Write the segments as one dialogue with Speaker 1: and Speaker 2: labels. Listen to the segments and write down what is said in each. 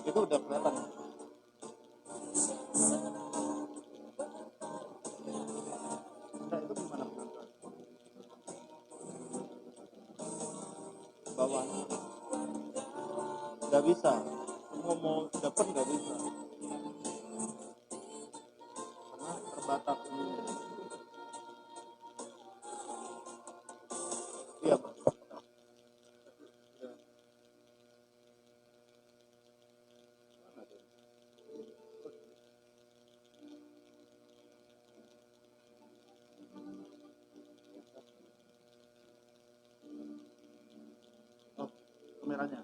Speaker 1: Itu udah kelihatan. Nah, itu gimana penonton? Bawahnya nggak bisa. Mau dapet nggak bisa. Karena terbatas ini. Iya, Pak. Oh, kameranya.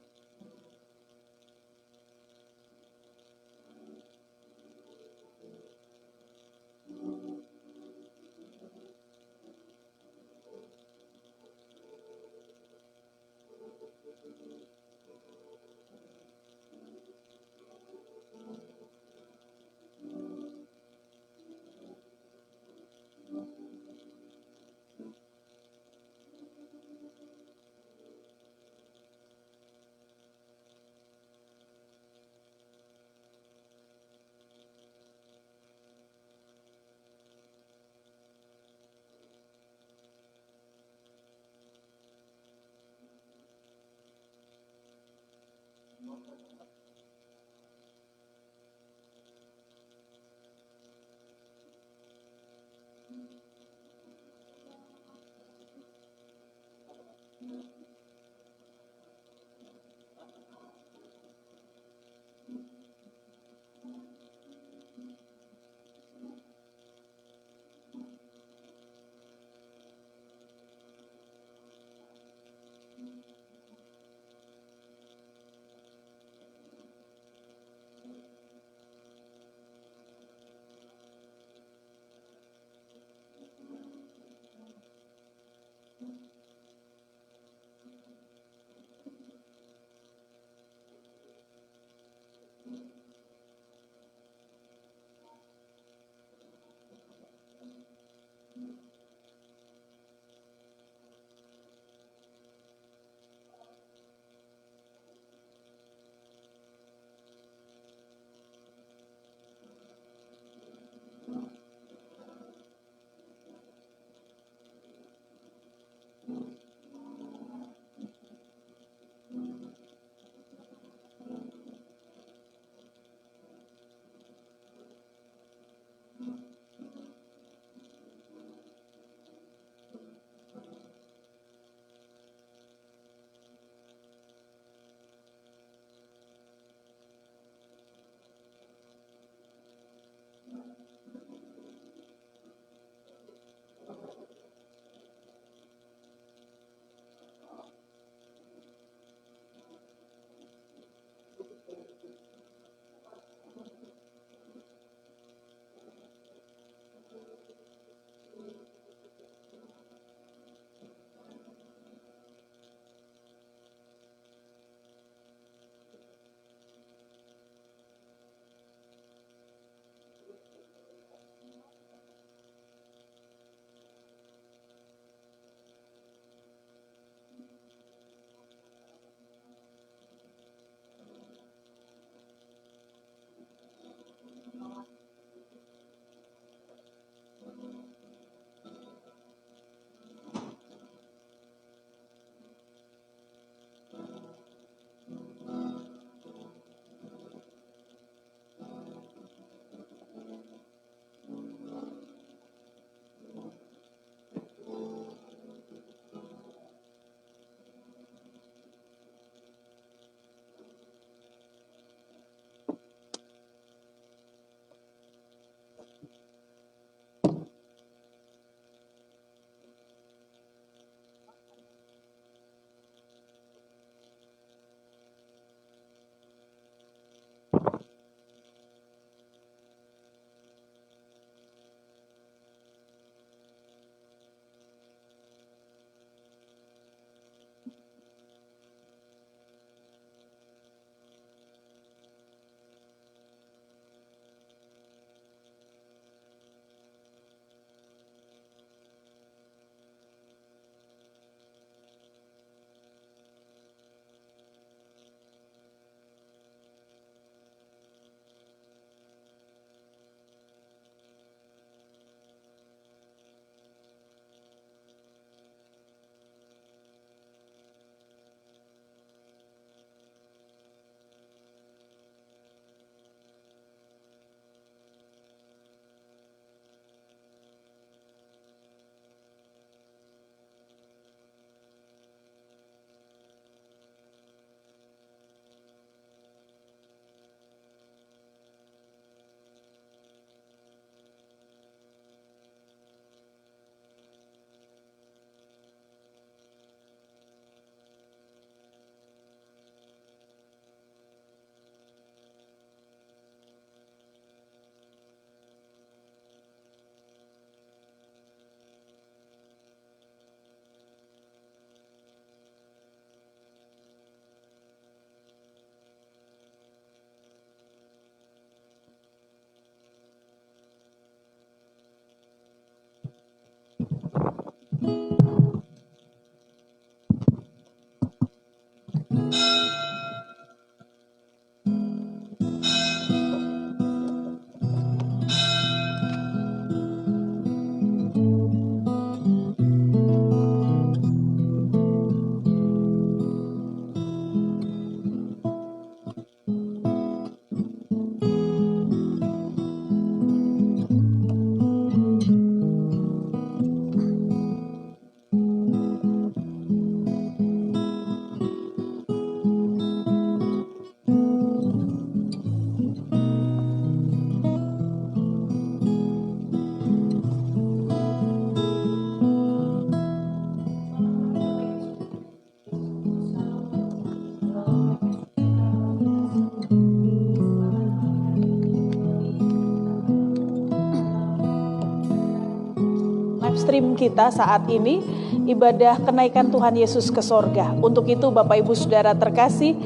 Speaker 2: Stream kita saat ini ibadah kenaikan Tuhan Yesus ke sorga. Untuk itu Bapak Ibu Saudara terkasih,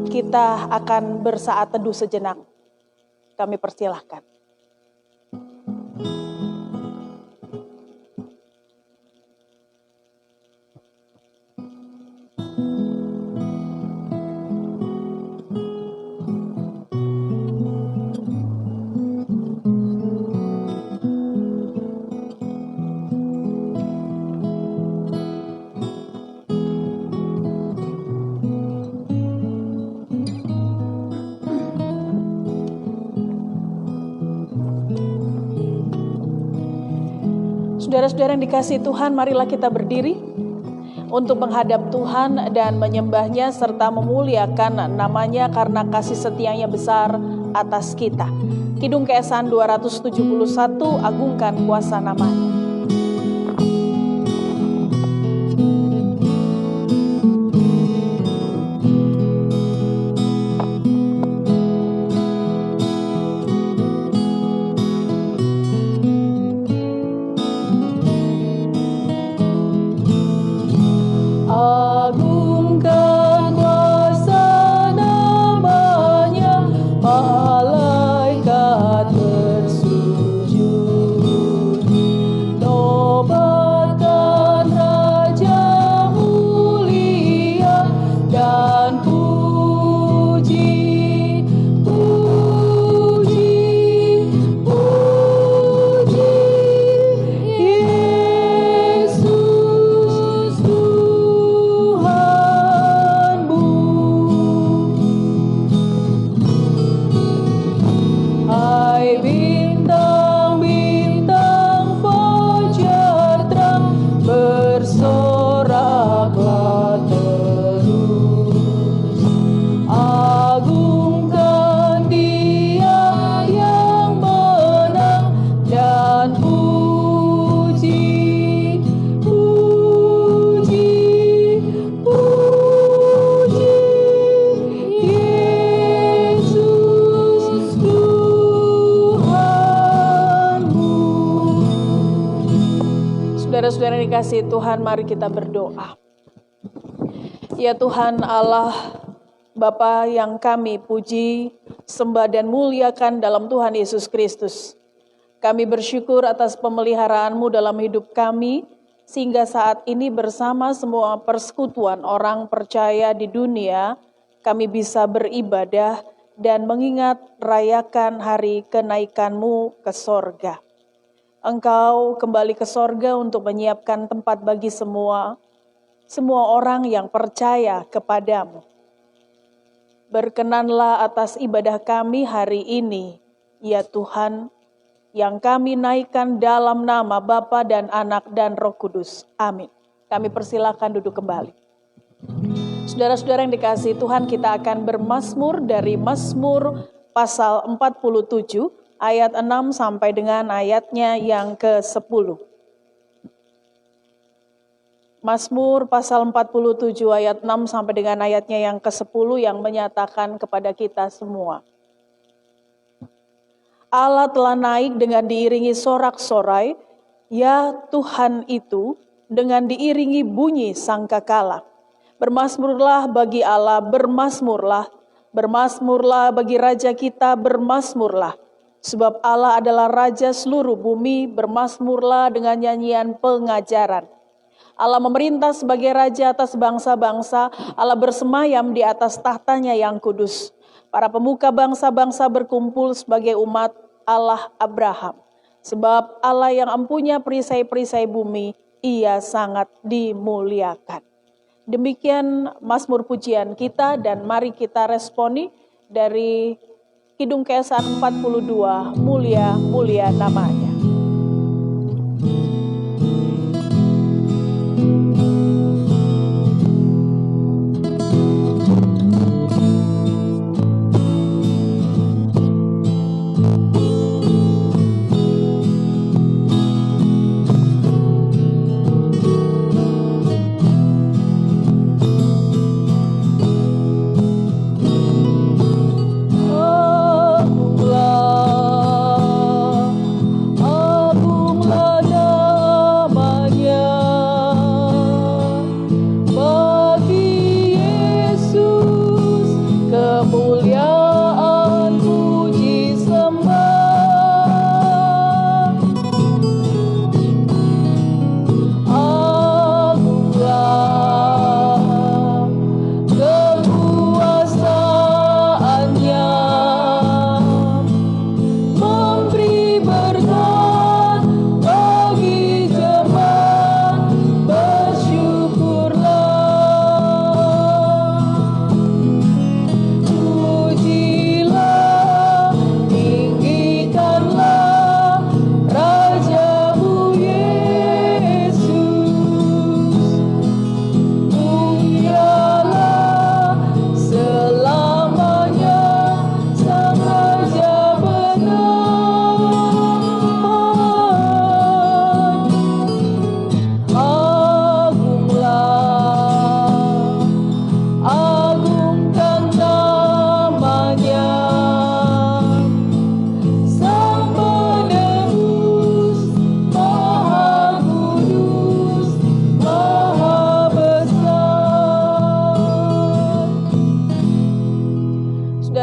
Speaker 2: kita akan bersaat teduh sejenak. Kami persilahkan. Saudara-saudara yang dikasihi Tuhan, marilah kita berdiri untuk menghadap Tuhan dan menyembahnya serta memuliakan namanya karena kasih setianya besar atas kita. Kidung Keesan 271, agungkan kuasa namanya. Saudara-saudara yang dikasihi Tuhan, mari kita berdoa. Ya Tuhan Allah, Bapa yang kami puji, sembah dan muliakan dalam Tuhan Yesus Kristus. Kami bersyukur atas pemeliharaan-Mu dalam hidup kami, sehingga saat ini bersama semua persekutuan orang percaya di dunia, kami bisa beribadah dan mengingat rayakan hari kenaikan-Mu ke sorga. Engkau kembali ke sorga untuk menyiapkan tempat bagi semua orang yang percaya kepadamu. Berkenanlah atas ibadah kami hari ini, ya Tuhan, yang kami naikkan dalam nama Bapa dan Anak dan Roh Kudus. Amin. Kami persilakan duduk kembali. Saudara-saudara yang dikasihi Tuhan, kita akan bermazmur dari Mazmur pasal 47, ayat 6 sampai dengan ayatnya yang ke-10. Mazmur pasal 47 ayat 6 sampai dengan ayatnya yang ke-10 yang menyatakan kepada kita semua. Allah telah naik dengan diiringi sorak-sorai, ya Tuhan itu dengan diiringi bunyi sangkakala. Bermazmurlah bagi Allah, bermazmurlah, bermazmurlah bagi Raja kita, bermazmurlah. Sebab Allah adalah Raja seluruh bumi, bermazmurlah dengan nyanyian pengajaran. Allah memerintah sebagai Raja atas bangsa-bangsa, Allah bersemayam di atas tahtanya yang kudus. Para pemuka bangsa-bangsa berkumpul sebagai umat Allah Abraham. Sebab Allah yang empunya perisai-perisai bumi, Ia sangat dimuliakan. Demikian Mazmur pujian kita, dan mari kita responi dari Kidung Keesan 42, mulia, mulia namanya.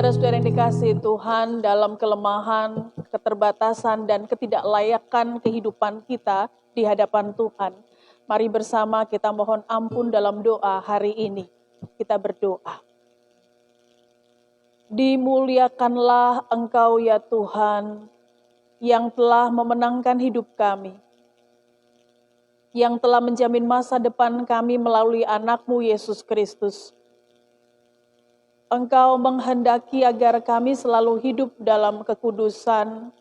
Speaker 2: Saudara-saudara yang dikasihi Tuhan, dalam kelemahan, keterbatasan, dan ketidaklayakan kehidupan kita di hadapan Tuhan, mari bersama kita mohon ampun dalam doa hari ini. Kita berdoa. Dimuliakanlah Engkau ya Tuhan, yang telah memenangkan hidup kami, yang telah menjamin masa depan kami melalui anak-Mu Yesus Kristus. Engkau menghendaki agar kami selalu hidup dalam kekudusan,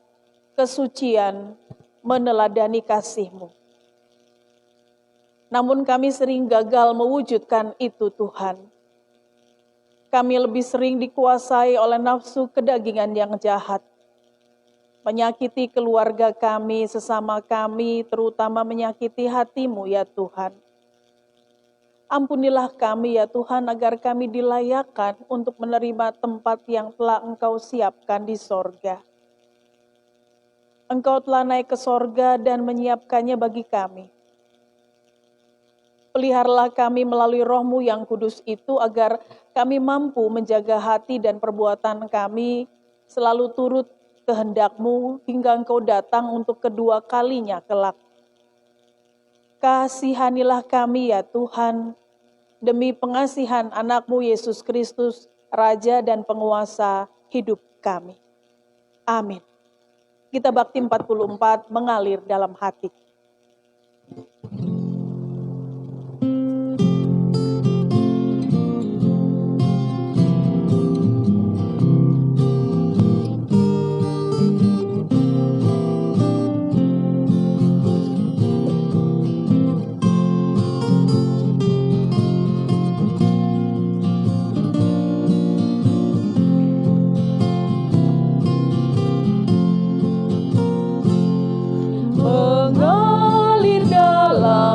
Speaker 2: kesucian, meneladani kasih-Mu. Namun kami sering gagal mewujudkan itu Tuhan. Kami lebih sering dikuasai oleh nafsu kedagingan yang jahat, menyakiti keluarga kami, sesama kami, terutama menyakiti hati-Mu ya Tuhan. Ampunilah kami ya Tuhan, agar kami dilayakkan untuk menerima tempat yang telah Engkau siapkan di sorga. Engkau telah naik ke sorga dan menyiapkannya bagi kami. Peliharalah kami melalui Roh-Mu yang kudus itu, agar kami mampu menjaga hati dan perbuatan kami selalu turut kehendak-Mu hingga Engkau datang untuk kedua kalinya kelak. Kasihanilah kami ya Tuhan, demi pengasihan anak-Mu Yesus Kristus, Raja dan Penguasa hidup kami. Amin. Kita Bakti 44 mengalir dalam hati. Mengalir dalam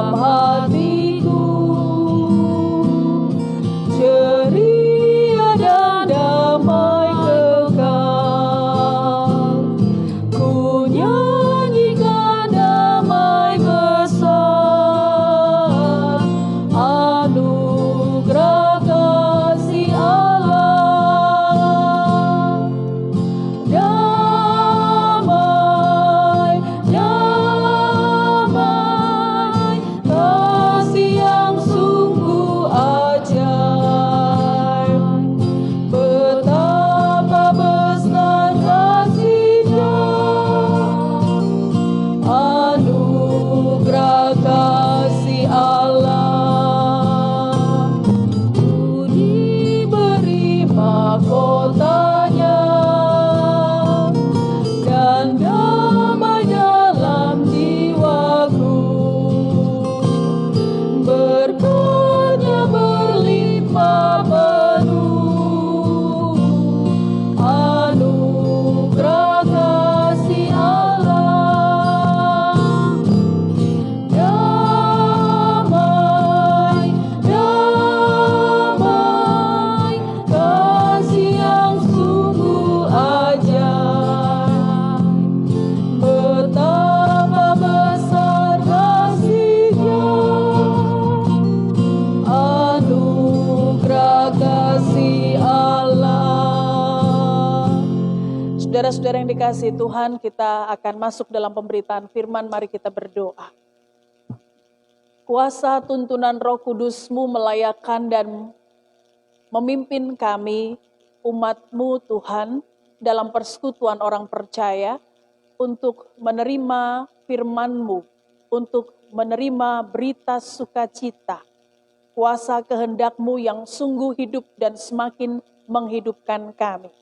Speaker 2: Saudara-saudara yang dikasihi Tuhan, kita akan masuk dalam pemberitaan firman. Mari kita berdoa. Kuasa tuntunan Roh Kudus-Mu melayakkan dan memimpin kami, umat-Mu Tuhan, dalam persekutuan orang percaya, untuk menerima firman-Mu, untuk menerima berita sukacita, kuasa kehendak-Mu yang sungguh hidup dan semakin menghidupkan kami.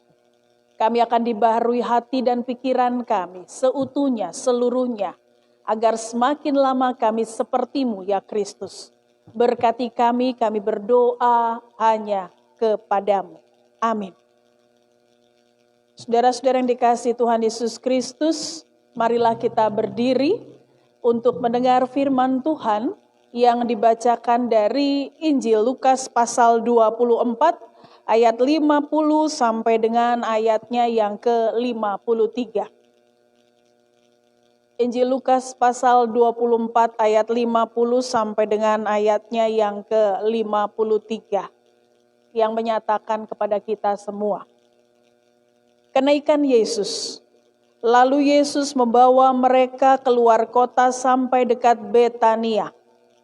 Speaker 2: Kami akan dibaharui hati dan pikiran kami, seutuhnya, seluruhnya, agar semakin lama kami seperti-Mu, ya Kristus. Berkati kami berdoa hanya kepadamu. Amin. Saudara-saudara yang dikasihi Tuhan Yesus Kristus, marilah kita berdiri untuk mendengar firman Tuhan yang dibacakan dari Injil Lukas pasal 24 ayat 50 sampai dengan ayatnya yang ke-53. Injil Lukas pasal 24 ayat 50 sampai dengan ayatnya yang ke-53 yang menyatakan kepada kita semua. Kenaikan Yesus. Lalu Yesus membawa mereka keluar kota sampai dekat Betania.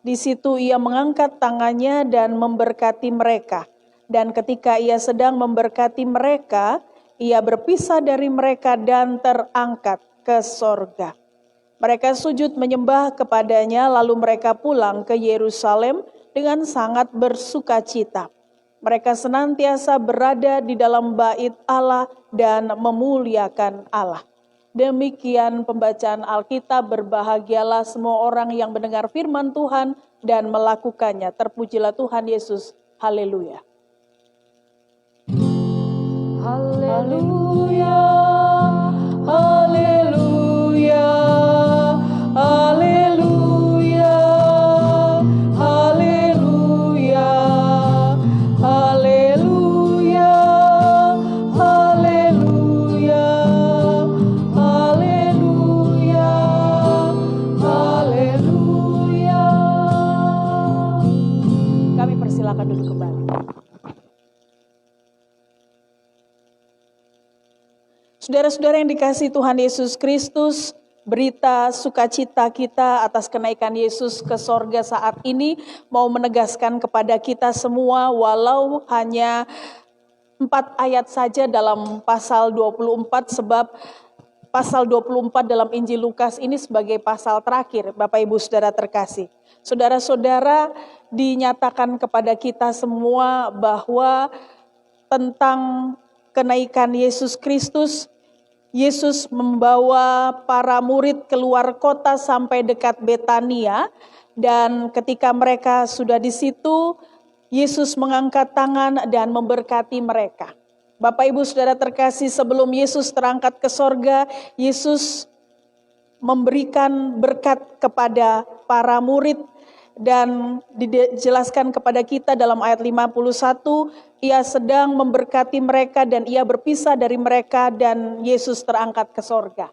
Speaker 2: Di situ ia mengangkat tangannya dan memberkati mereka. Dan ketika ia sedang memberkati mereka, ia berpisah dari mereka dan terangkat ke sorga. Mereka sujud menyembah kepadanya, lalu mereka pulang ke Yerusalem dengan sangat bersukacita. Mereka senantiasa berada di dalam bait Allah dan memuliakan Allah. Demikian pembacaan Alkitab. Berbahagialah semua orang yang mendengar firman Tuhan dan melakukannya. Terpujilah Tuhan Yesus. Haleluya. Haleluya. Haleluya. Haleluya. Haleluya. Haleluya. Haleluya. Haleluya. Haleluya. Kami persilakan duduk kembali. Saudara-saudara yang dikasihi Tuhan Yesus Kristus, berita sukacita kita atas kenaikan Yesus ke sorga saat ini mau menegaskan kepada kita semua, walau hanya 4 ayat saja dalam pasal 24, sebab pasal 24 dalam Injil Lukas ini sebagai pasal terakhir, Bapak Ibu Saudara terkasih. Saudara-saudara, dinyatakan kepada kita semua bahwa tentang kenaikan Yesus Kristus, Yesus membawa para murid keluar kota sampai dekat Betania, dan ketika mereka sudah di situ, Yesus mengangkat tangan dan memberkati mereka. Bapak Ibu Saudara terkasih, sebelum Yesus terangkat ke sorga, Yesus memberikan berkat kepada para murid, dan dijelaskan kepada kita dalam ayat 51, ia sedang memberkati mereka dan ia berpisah dari mereka dan Yesus terangkat ke sorga.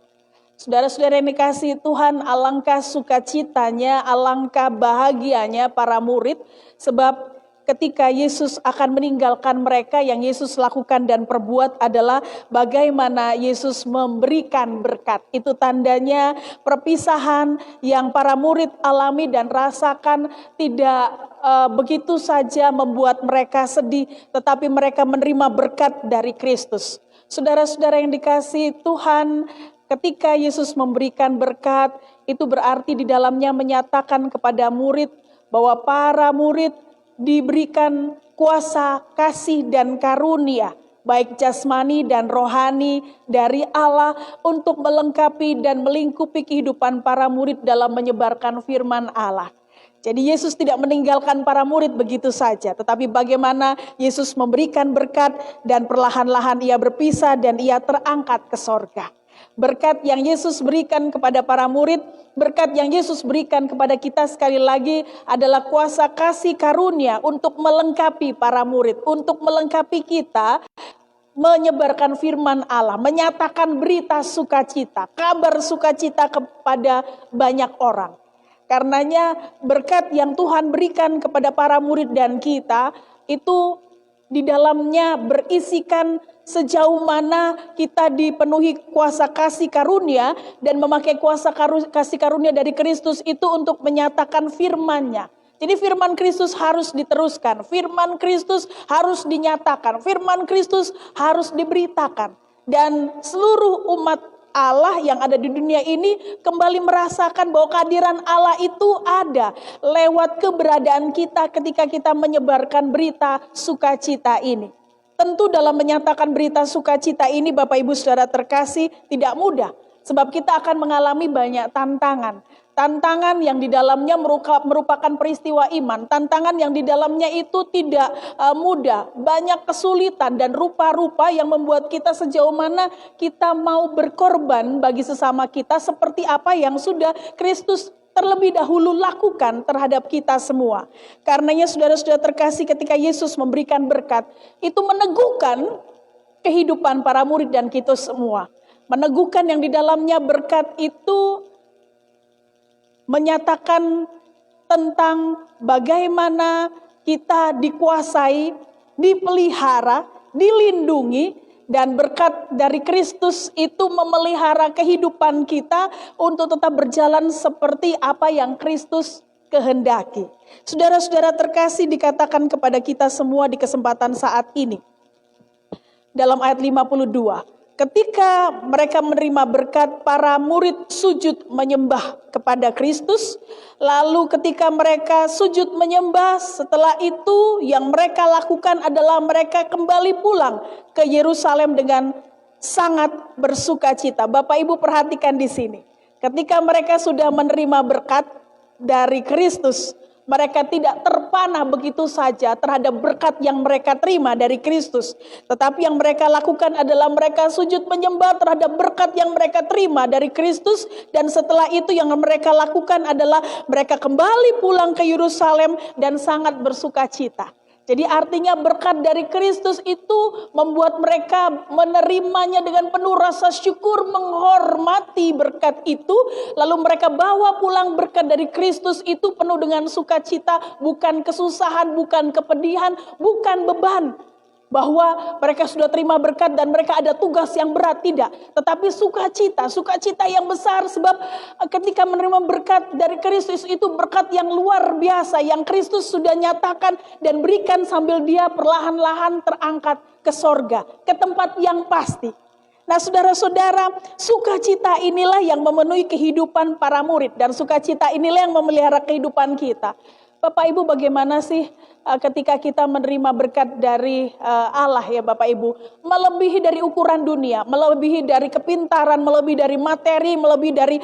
Speaker 2: Saudara-saudara yang dikasihi Tuhan, alangkah sukacitanya, alangkah bahagianya para murid, sebab ketika Yesus akan meninggalkan mereka, yang Yesus lakukan dan perbuat adalah bagaimana Yesus memberikan berkat. Itu tandanya perpisahan yang para murid alami dan rasakan tidak begitu saja membuat mereka sedih, tetapi mereka menerima berkat dari Kristus. Saudara-saudara yang dikasihi Tuhan, ketika Yesus memberikan berkat, itu berarti di dalamnya menyatakan kepada murid bahwa para murid diberikan kuasa, kasih, dan karunia, baik jasmani dan rohani dari Allah untuk melengkapi dan melingkupi kehidupan para murid dalam menyebarkan firman Allah. Jadi Yesus tidak meninggalkan para murid begitu saja, tetapi bagaimana Yesus memberikan berkat dan perlahan-lahan ia berpisah dan ia terangkat ke sorga. Berkat yang Yesus berikan kepada para murid, berkat yang Yesus berikan kepada kita sekali lagi adalah kuasa kasih karunia untuk melengkapi para murid, untuk melengkapi kita menyebarkan firman Allah, menyatakan berita sukacita, kabar sukacita kepada banyak orang. Karenanya berkat yang Tuhan berikan kepada para murid dan kita itu di dalamnya berisikan sejauh mana kita dipenuhi kuasa kasih karunia dan memakai kuasa kasih karunia dari Kristus itu untuk menyatakan firman-Nya. Jadi firman Kristus harus diteruskan, firman Kristus harus dinyatakan, firman Kristus harus diberitakan. Dan seluruh umat Allah yang ada di dunia ini kembali merasakan bahwa kehadiran Allah itu ada lewat keberadaan kita ketika kita menyebarkan berita sukacita ini. Tentu dalam menyatakan berita sukacita ini Bapak Ibu Saudara terkasih tidak mudah. Sebab kita akan mengalami banyak tantangan. Tantangan yang di dalamnya merupakan peristiwa iman. Tantangan yang di dalamnya itu tidak mudah. Banyak kesulitan dan rupa-rupa yang membuat kita sejauh mana kita mau berkorban bagi sesama kita. Seperti apa yang sudah Kristus terlebih dahulu lakukan terhadap kita semua. Karenanya saudara-saudara terkasih, ketika Yesus memberikan berkat, itu meneguhkan kehidupan para murid dan kita semua. Meneguhkan yang di dalamnya berkat itu menyatakan tentang bagaimana kita dikuasai, dipelihara, dilindungi, dan berkat dari Kristus itu memelihara kehidupan kita untuk tetap berjalan seperti apa yang Kristus kehendaki. Saudara-saudara terkasih, dikatakan kepada kita semua di kesempatan saat ini. Dalam ayat 52. Ketika mereka menerima berkat, para murid sujud menyembah kepada Kristus. Lalu ketika mereka sujud menyembah, setelah itu yang mereka lakukan adalah mereka kembali pulang ke Yerusalem dengan sangat bersukacita. Bapak Ibu perhatikan di sini. Ketika mereka sudah menerima berkat dari Kristus, mereka tidak terpana begitu saja terhadap berkat yang mereka terima dari Kristus. Tetapi yang mereka lakukan adalah mereka sujud menyembah terhadap berkat yang mereka terima dari Kristus. Dan setelah itu yang mereka lakukan adalah mereka kembali pulang ke Yerusalem dan sangat bersukacita. Jadi artinya berkat dari Kristus itu membuat mereka menerimanya dengan penuh rasa syukur, menghormati berkat itu. Lalu mereka bawa pulang berkat dari Kristus itu penuh dengan sukacita, bukan kesusahan, bukan kepedihan, bukan beban. Bahwa mereka sudah terima berkat dan mereka ada tugas yang berat, tidak. Tetapi sukacita yang besar, sebab ketika menerima berkat dari Kristus itu berkat yang luar biasa yang Kristus sudah nyatakan dan berikan sambil dia perlahan-lahan terangkat ke sorga, ke tempat yang pasti. Nah saudara-saudara, sukacita inilah yang memenuhi kehidupan para murid dan sukacita inilah yang memelihara kehidupan kita. Bapak Ibu, bagaimana sih ketika kita menerima berkat dari Allah ya Bapak Ibu, melebihi dari ukuran dunia, melebihi dari kepintaran, melebihi dari materi, melebihi dari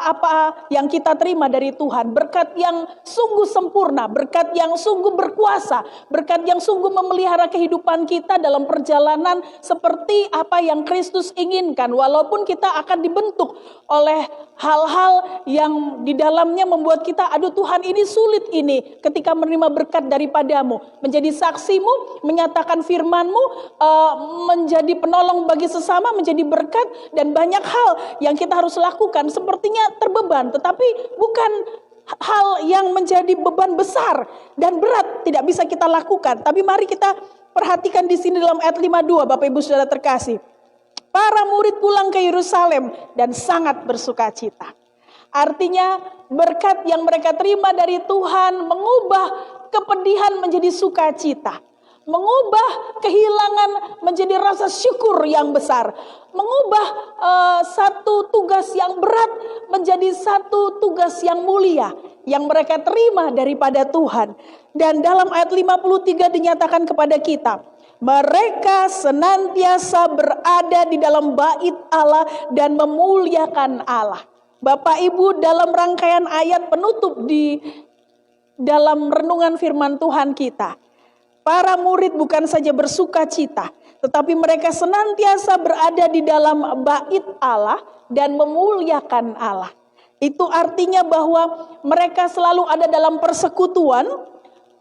Speaker 2: apa yang kita terima dari Tuhan. Berkat yang sungguh sempurna, berkat yang sungguh berkuasa, berkat yang sungguh memelihara kehidupan kita dalam perjalanan seperti apa yang Kristus inginkan. Walaupun kita akan dibentuk oleh hal-hal yang di dalamnya membuat kita, aduh Tuhan ini sulit ini ketika menerima berkat daripadamu. Menjadi saksimu, menyatakan firmanmu, menjadi penolong bagi sesama, menjadi berkat. Dan banyak hal yang kita harus lakukan sepertinya terbeban. Tetapi bukan hal yang menjadi beban besar dan berat, tidak bisa kita lakukan. Tapi mari kita perhatikan di sini dalam ayat 52 Bapak Ibu Saudara terkasih. Para murid pulang ke Yerusalem dan sangat bersukacita. Artinya berkat yang mereka terima dari Tuhan mengubah kepedihan menjadi sukacita. Mengubah kehilangan menjadi rasa syukur yang besar. Mengubah satu tugas yang berat menjadi satu tugas yang mulia yang mereka terima daripada Tuhan. Dan dalam ayat 53 dinyatakan kepada kita, mereka senantiasa berada di dalam bait Allah dan memuliakan Allah. Bapak Ibu, dalam rangkaian ayat penutup di dalam renungan firman Tuhan kita, para murid bukan saja bersukacita, tetapi mereka senantiasa berada di dalam bait Allah dan memuliakan Allah. Itu artinya bahwa mereka selalu ada dalam persekutuan.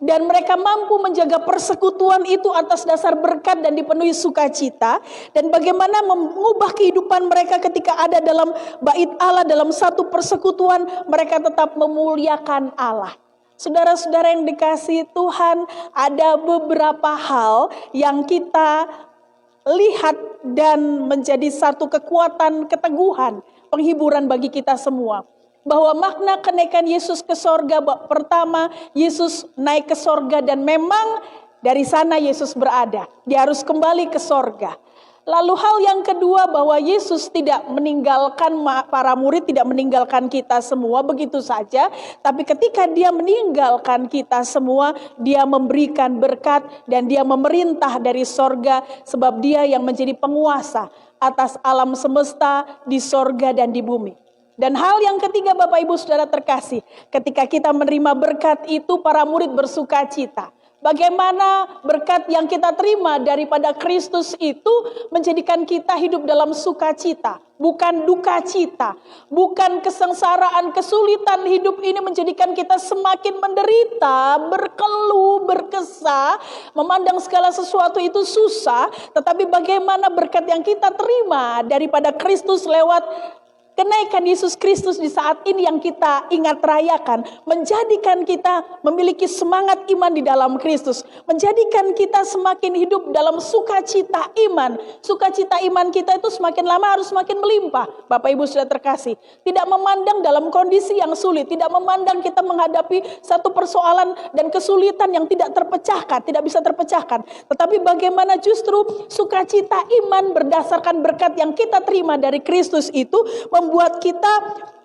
Speaker 2: Dan mereka mampu menjaga persekutuan itu atas dasar berkat dan dipenuhi sukacita. Dan bagaimana mengubah kehidupan mereka ketika ada dalam bait Allah, dalam satu persekutuan, mereka tetap memuliakan Allah. Saudara-saudara yang dikasihi Tuhan, ada beberapa hal yang kita lihat dan menjadi satu kekuatan, keteguhan, penghiburan bagi kita semua. Bahwa makna kenaikan Yesus ke sorga, pertama Yesus naik ke sorga dan memang dari sana Yesus berada. Dia harus kembali ke sorga. Lalu hal yang kedua bahwa Yesus tidak meninggalkan para murid, tidak meninggalkan kita semua begitu saja. Tapi ketika dia meninggalkan kita semua, dia memberikan berkat dan dia memerintah dari sorga. Sebab dia yang menjadi penguasa atas alam semesta di sorga dan di bumi. Dan hal yang ketiga Bapak Ibu Saudara terkasih, ketika kita menerima berkat itu para murid bersuka cita. Bagaimana berkat yang kita terima daripada Kristus itu menjadikan kita hidup dalam sukacita, bukan duka cita, bukan kesengsaraan, kesulitan hidup ini menjadikan kita semakin menderita, berkeluh, berkesah, memandang segala sesuatu itu susah, tetapi bagaimana berkat yang kita terima daripada Kristus lewat kenaikan Yesus Kristus di saat ini yang kita ingat rayakan, menjadikan kita memiliki semangat iman di dalam Kristus, menjadikan kita semakin hidup dalam sukacita iman. Sukacita iman kita itu semakin lama harus semakin melimpah. Bapak Ibu sudah terkasih, tidak memandang dalam kondisi yang sulit, tidak memandang kita menghadapi satu persoalan dan kesulitan yang tidak terpecahkan, tidak bisa terpecahkan. Tetapi bagaimana justru sukacita iman berdasarkan berkat yang kita terima dari Kristus itu membuat kita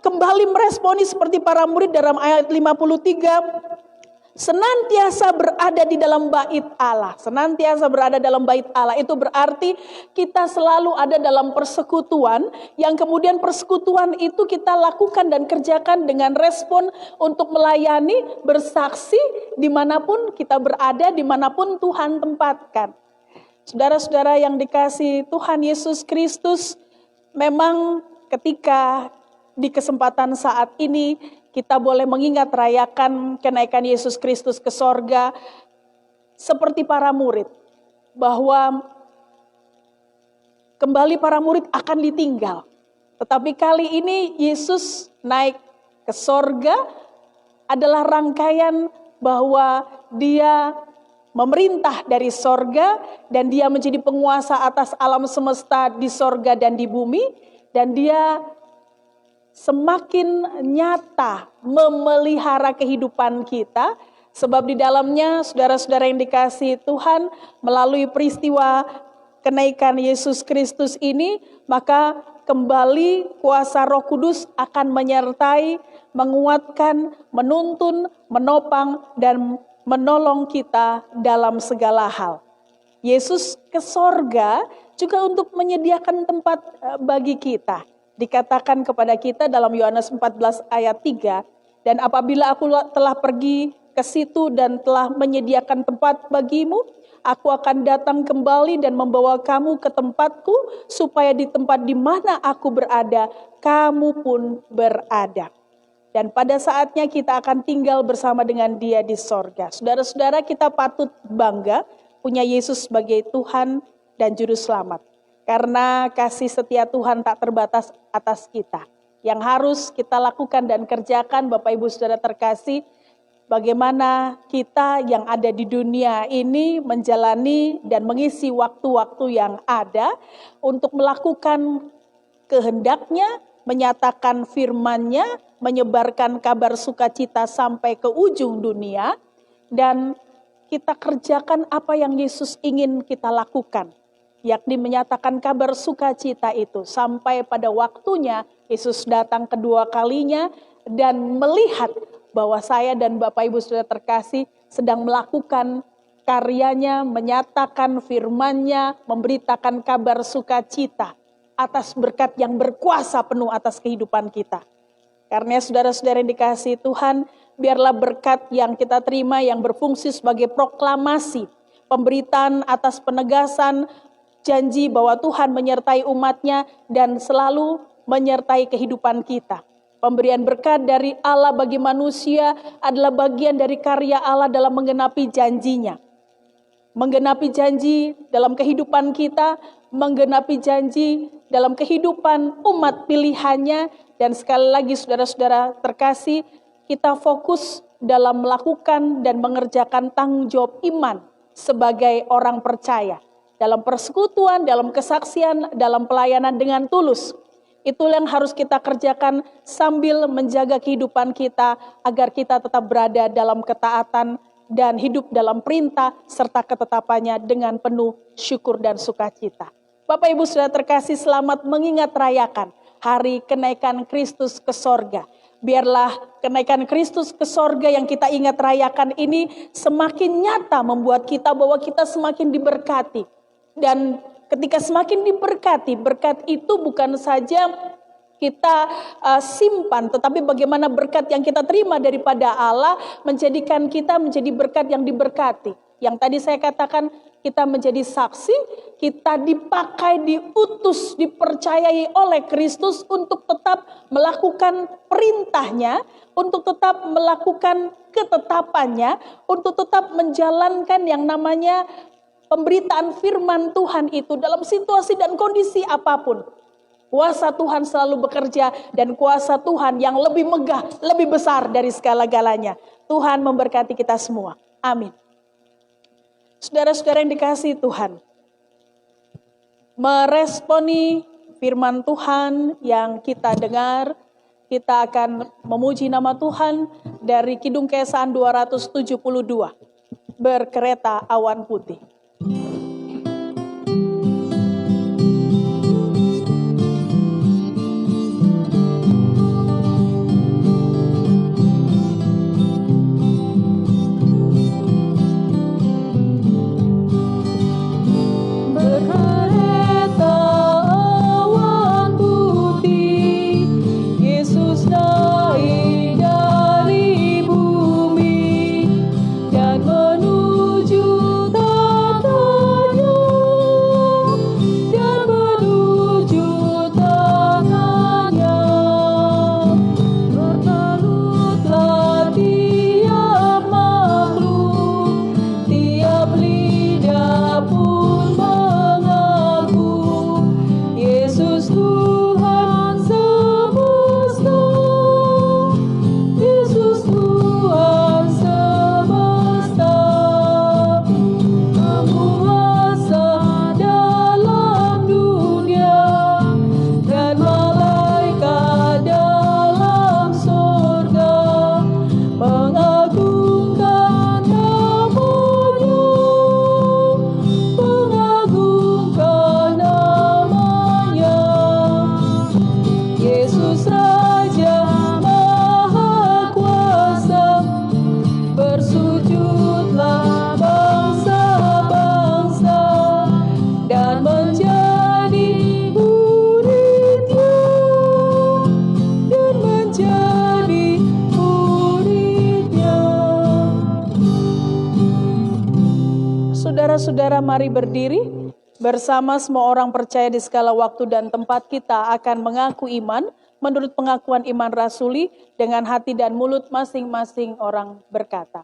Speaker 2: kembali meresponi seperti para murid dalam ayat 53. Senantiasa berada di dalam bait Allah. Senantiasa berada dalam bait Allah. Itu berarti kita selalu ada dalam persekutuan. Yang kemudian persekutuan itu kita lakukan dan kerjakan dengan respon untuk melayani, bersaksi dimanapun kita berada, dimanapun Tuhan tempatkan. Saudara-saudara yang dikasihi Tuhan Yesus Kristus, memang ketika di kesempatan saat ini kita boleh mengingat rayakan kenaikan Yesus Kristus ke sorga seperti para murid, bahwa kembali para murid akan ditinggal. Tetapi kali ini Yesus naik ke sorga adalah rangkaian bahwa dia memerintah dari sorga dan dia menjadi penguasa atas alam semesta di sorga dan di bumi. Dan dia semakin nyata memelihara kehidupan kita. Sebab di dalamnya saudara-saudara yang dikasihi Tuhan, melalui peristiwa kenaikan Yesus Kristus ini, maka kembali kuasa Roh Kudus akan menyertai, menguatkan, menuntun, menopang, dan menolong kita dalam segala hal. Yesus ke sorga juga untuk menyediakan tempat bagi kita. Dikatakan kepada kita dalam Yohanes 14 ayat 3, dan apabila aku telah pergi ke situ dan telah menyediakan tempat bagimu, aku akan datang kembali dan membawa kamu ke tempatku, supaya di tempat di mana aku berada, kamu pun berada. Dan pada saatnya kita akan tinggal bersama dengan Dia di sorga. Saudara-saudara, kita patut bangga punya Yesus sebagai Tuhan dan Juru Selamat. Karena kasih setia Tuhan tak terbatas atas kita. Yang harus kita lakukan dan kerjakan Bapak Ibu Saudara terkasih, bagaimana kita yang ada di dunia ini menjalani dan mengisi waktu-waktu yang ada untuk melakukan kehendaknya, menyatakan firman-Nya, menyebarkan kabar sukacita sampai ke ujung dunia, dan kita kerjakan apa yang Yesus ingin kita lakukan, yakni menyatakan kabar sukacita itu sampai pada waktunya Yesus datang kedua kalinya dan melihat bahwa saya dan Bapak Ibu Saudara terkasih sedang melakukan karyanya, menyatakan firman-Nya, memberitakan kabar sukacita atas berkat yang berkuasa penuh atas kehidupan kita. Karena saudara-saudara yang dikasihi Tuhan, biarlah berkat yang kita terima yang berfungsi sebagai proklamasi, pemberitaan atas penegasan janji bahwa Tuhan menyertai umat-Nya dan selalu menyertai kehidupan kita. Pemberian berkat dari Allah bagi manusia adalah bagian dari karya Allah dalam menggenapi janji-Nya. Menggenapi janji dalam kehidupan kita, menggenapi janji dalam kehidupan umat pilihannya. Dan sekali lagi saudara-saudara terkasih, kita fokus dalam melakukan dan mengerjakan tanggung jawab iman sebagai orang percaya. dalam persekutuan, dalam kesaksian, dalam pelayanan dengan tulus. Itulah yang harus kita kerjakan sambil menjaga kehidupan kita agar kita tetap berada dalam ketaatan dan hidup dalam perintah serta ketetapannya dengan penuh syukur dan sukacita. Bapak Ibu Saudara terkasih, selamat mengingat rayakan hari kenaikan Kristus ke sorga. Biarlah kenaikan Kristus ke sorga yang kita ingat rayakan ini semakin nyata membuat kita bahwa kita semakin diberkati. Dan ketika semakin diberkati, berkat itu bukan saja kita simpan, tetapi bagaimana berkat yang kita terima daripada Allah menjadikan kita menjadi berkat yang diberkati. Yang tadi saya katakan, kita menjadi saksi, kita dipakai, diutus, dipercayai oleh Kristus untuk tetap melakukan perintahnya, untuk tetap melakukan ketetapannya, untuk tetap menjalankan yang namanya pemberitaan firman Tuhan itu dalam situasi dan kondisi apapun. Kuasa Tuhan selalu bekerja dan kuasa Tuhan yang lebih megah, lebih besar dari segala-galanya. Tuhan memberkati kita semua. Amin. Saudara-saudara yang dikasihi Tuhan, meresponi firman Tuhan yang kita dengar, kita akan memuji nama Tuhan dari Kidung Keesahan 272, Berkereta Awan Putih. Saudara-saudara, mari berdiri bersama semua orang percaya di segala waktu dan tempat. Kita akan mengaku iman menurut pengakuan iman rasuli dengan hati dan mulut masing-masing orang berkata,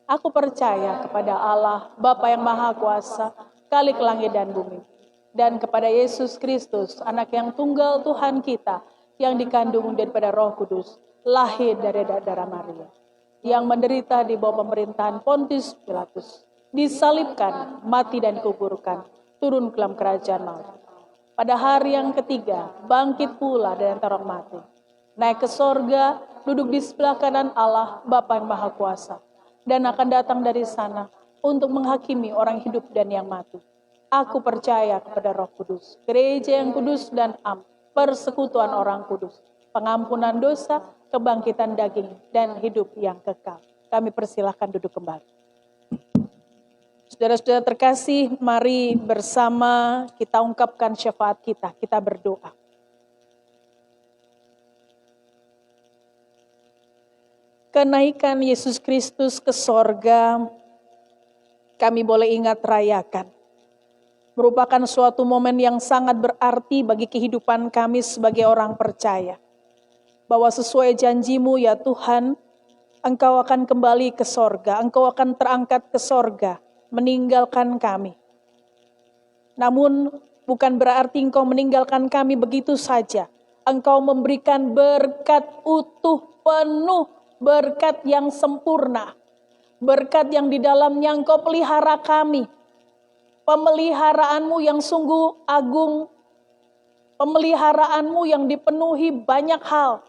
Speaker 2: aku percaya kepada Allah Bapa yang Maha Kuasa, Khalik langit dan bumi, dan kepada Yesus Kristus, anak yang tunggal Tuhan kita, yang dikandung daripada Roh Kudus, lahir dari darah Maria, yang menderita di bawah pemerintahan Pontius Pilatus, disalibkan, mati dan dikuburkan, turun ke dalam kerajaan maut. Pada hari yang ketiga, bangkit pula dari antara orang mati, naik ke sorga, duduk di sebelah kanan Allah, Bapa yang Maha Kuasa, dan akan datang dari sana untuk menghakimi orang hidup dan yang mati. Aku percaya kepada Roh Kudus, gereja yang kudus dan am, persekutuan orang kudus, pengampunan dosa, kebangkitan daging, dan hidup yang kekal. Kami persilahkan duduk kembali. Saudara-saudara terkasih, mari bersama kita ungkapkan syafaat kita. Kita berdoa. Kenaikan Yesus Kristus ke sorga, kami boleh ingat rayakan. Merupakan suatu momen yang sangat berarti bagi kehidupan kami sebagai orang percaya. Bahwa sesuai janji-Mu ya Tuhan, Engkau akan kembali ke sorga, Engkau akan terangkat ke sorga, meninggalkan kami. Namun bukan berarti Engkau meninggalkan kami begitu saja. Engkau memberikan berkat utuh, penuh, berkat yang sempurna. Berkat yang di dalamnya Engkau pelihara kami. Pemeliharaanmu yang sungguh agung, pemeliharaanmu yang dipenuhi banyak hal.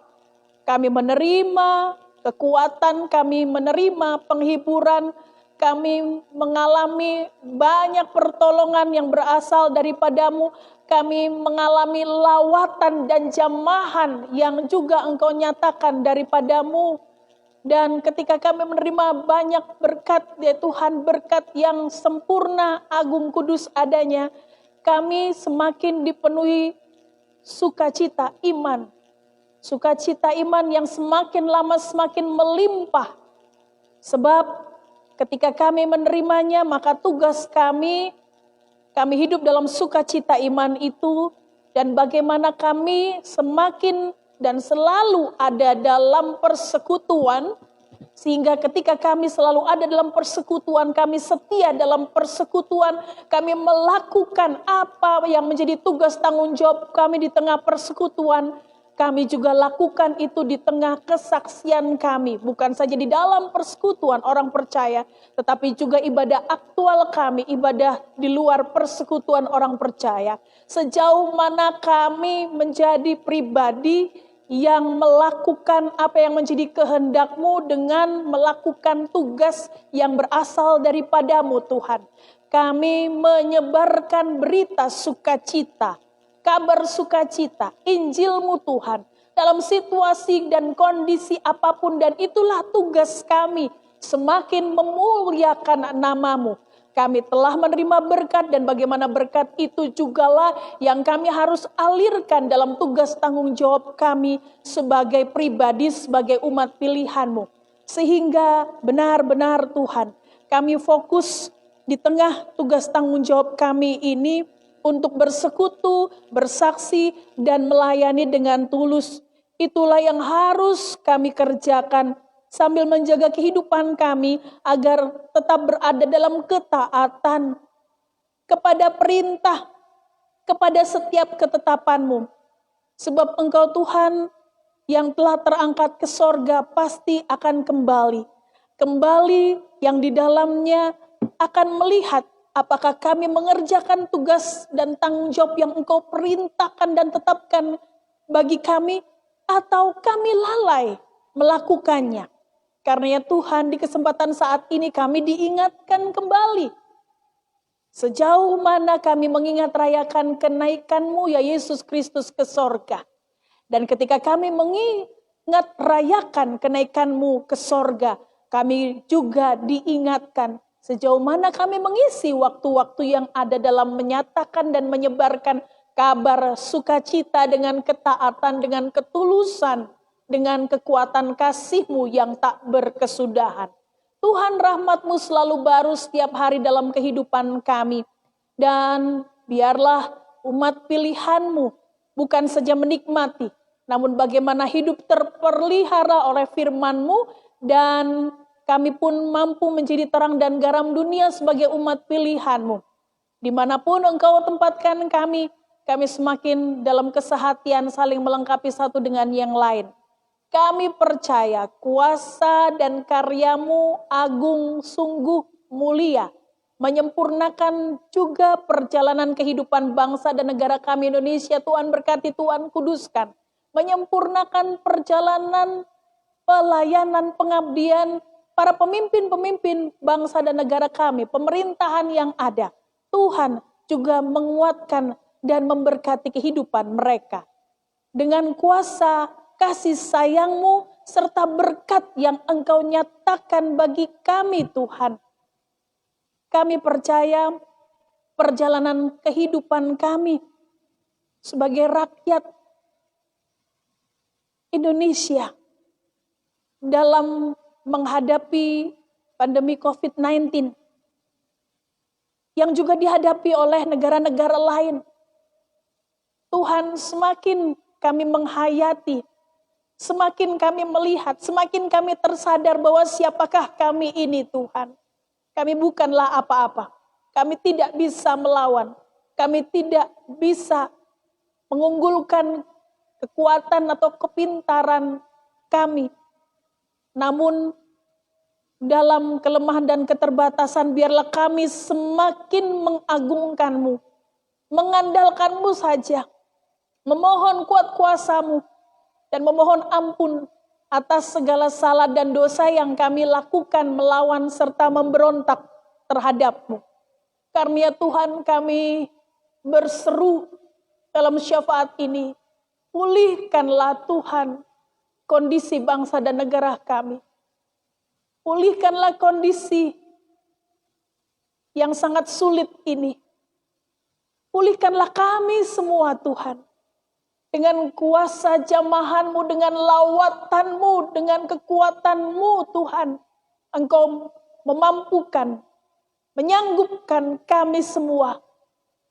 Speaker 2: Kami menerima kekuatan, kami menerima penghiburan, kami mengalami banyak pertolongan yang berasal daripadamu. Kami mengalami lawatan dan jamahan yang juga Engkau nyatakan daripadamu. Dan ketika kami menerima banyak berkat, ya Tuhan, berkat yang sempurna, agung, kudus adanya, kami semakin dipenuhi sukacita iman. Sukacita iman yang semakin lama semakin melimpah. Sebab ketika kami menerimanya, maka tugas kami hidup dalam sukacita iman itu. Dan bagaimana kami semakin dan selalu ada dalam persekutuan, sehingga ketika kami selalu ada dalam persekutuan, kami setia dalam persekutuan, kami melakukan apa yang menjadi tugas tanggung jawab kami di tengah persekutuan, kami juga lakukan itu di tengah kesaksian kami, bukan saja di dalam persekutuan orang percaya, tetapi juga ibadah aktual kami, ibadah di luar persekutuan orang percaya. Sejauh mana kami menjadi pribadi yang melakukan apa yang menjadi kehendak-Mu dengan melakukan tugas yang berasal daripadamu Tuhan. Kami menyebarkan berita sukacita, kabar sukacita, Injil-Mu Tuhan, dalam situasi dan kondisi apapun, dan itulah tugas kami, semakin memuliakan nama-Mu. Kami telah menerima berkat, dan bagaimana berkat itu jugalah yang kami harus alirkan dalam tugas tanggung jawab kami sebagai pribadi, sebagai umat pilihan-Mu. Sehingga benar-benar Tuhan, kami fokus di tengah tugas tanggung jawab kami ini untuk bersekutu, bersaksi, dan melayani dengan tulus. Itulah yang harus kami kerjakan sambil menjaga kehidupan kami agar tetap berada dalam ketaatan kepada perintah, kepada setiap ketetapan-Mu. Sebab Engkau Tuhan yang telah terangkat ke sorga pasti akan kembali. Kembali yang di dalamnya akan melihat apakah kami mengerjakan tugas dan tanggung jawab yang Engkau perintahkan dan tetapkan bagi kami, atau kami lalai melakukannya. Karena ya Tuhan, di kesempatan saat ini kami diingatkan kembali. Sejauh mana kami mengingat rayakan kenaikan-Mu ya Yesus Kristus ke sorga. Dan ketika kami mengingat rayakan kenaikan-Mu ke sorga, kami juga diingatkan sejauh mana kami mengisi waktu-waktu yang ada dalam menyatakan dan menyebarkan kabar sukacita dengan ketaatan, dengan ketulusan, dengan kekuatan kasih-Mu yang tak berkesudahan. Tuhan, rahmat-Mu selalu baru setiap hari dalam kehidupan kami. Dan biarlah umat pilihan-Mu bukan saja menikmati, namun bagaimana hidup terpelihara oleh firman-Mu, dan kami pun mampu menjadi terang dan garam dunia sebagai umat pilihan-Mu. Dimanapun Engkau tempatkan kami semakin dalam kesehatian saling melengkapi satu dengan yang lain. Kami percaya kuasa dan karya-Mu agung, sungguh mulia, menyempurnakan juga perjalanan kehidupan bangsa dan negara kami Indonesia. Tuhan berkati, Tuhan kuduskan, menyempurnakan perjalanan pelayanan pengabdian para pemimpin-pemimpin bangsa dan negara kami, pemerintahan yang ada. Tuhan juga menguatkan dan memberkati kehidupan mereka dengan kuasa kasih sayang-Mu, serta berkat yang Engkau nyatakan bagi kami Tuhan. Kami percaya perjalanan kehidupan kami sebagai rakyat Indonesia dalam menghadapi pandemi COVID-19 yang juga dihadapi oleh negara-negara lain. Tuhan, semakin kami menghayati, semakin kami melihat, semakin kami tersadar bahwa siapakah kami ini Tuhan. Kami bukanlah apa-apa. Kami tidak bisa melawan. Kami tidak bisa mengunggulkan kekuatan atau kepintaran kami. Namun dalam kelemahan dan keterbatasan, biarlah kami semakin mengagungkan-Mu, mengandalkan-Mu saja, memohon kuat kuasa-Mu, dan memohon ampun atas segala salah dan dosa yang kami lakukan melawan serta memberontak terhadap-Mu. Karunia Tuhan, kami berseru dalam syafaat ini, pulihkanlah Tuhan kondisi bangsa dan negara kami. Pulihkanlah kondisi yang sangat sulit ini. Pulihkanlah kami semua Tuhan. Dengan kuasa jamahan-Mu, dengan lawatan-Mu, dengan kekuatan-Mu Tuhan. Engkau memampukan, menyanggupkan kami semua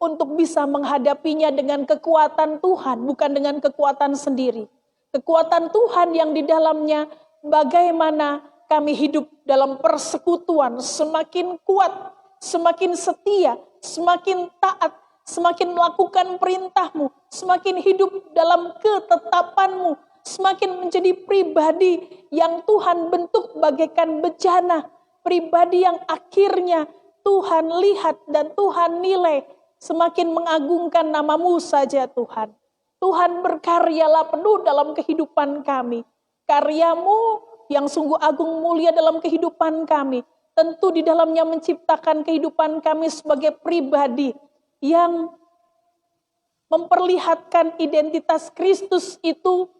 Speaker 2: untuk bisa menghadapinya dengan kekuatan Tuhan, bukan dengan kekuatan sendiri. Kekuatan Tuhan yang di dalamnya bagaimana kami hidup dalam persekutuan semakin kuat, semakin setia, semakin taat, semakin melakukan perintah-Mu, semakin hidup dalam ketetapan-Mu, semakin menjadi pribadi yang Tuhan bentuk bagaikan bejana, pribadi yang akhirnya Tuhan lihat dan Tuhan nilai, semakin mengagungkan nama-Mu saja Tuhan. Tuhan berkaryalah penuh dalam kehidupan kami. Karya-Mu yang sungguh agung mulia dalam kehidupan kami. Tentu di dalamnya menciptakan kehidupan kami sebagai pribadi yang memperlihatkan identitas Kristus itu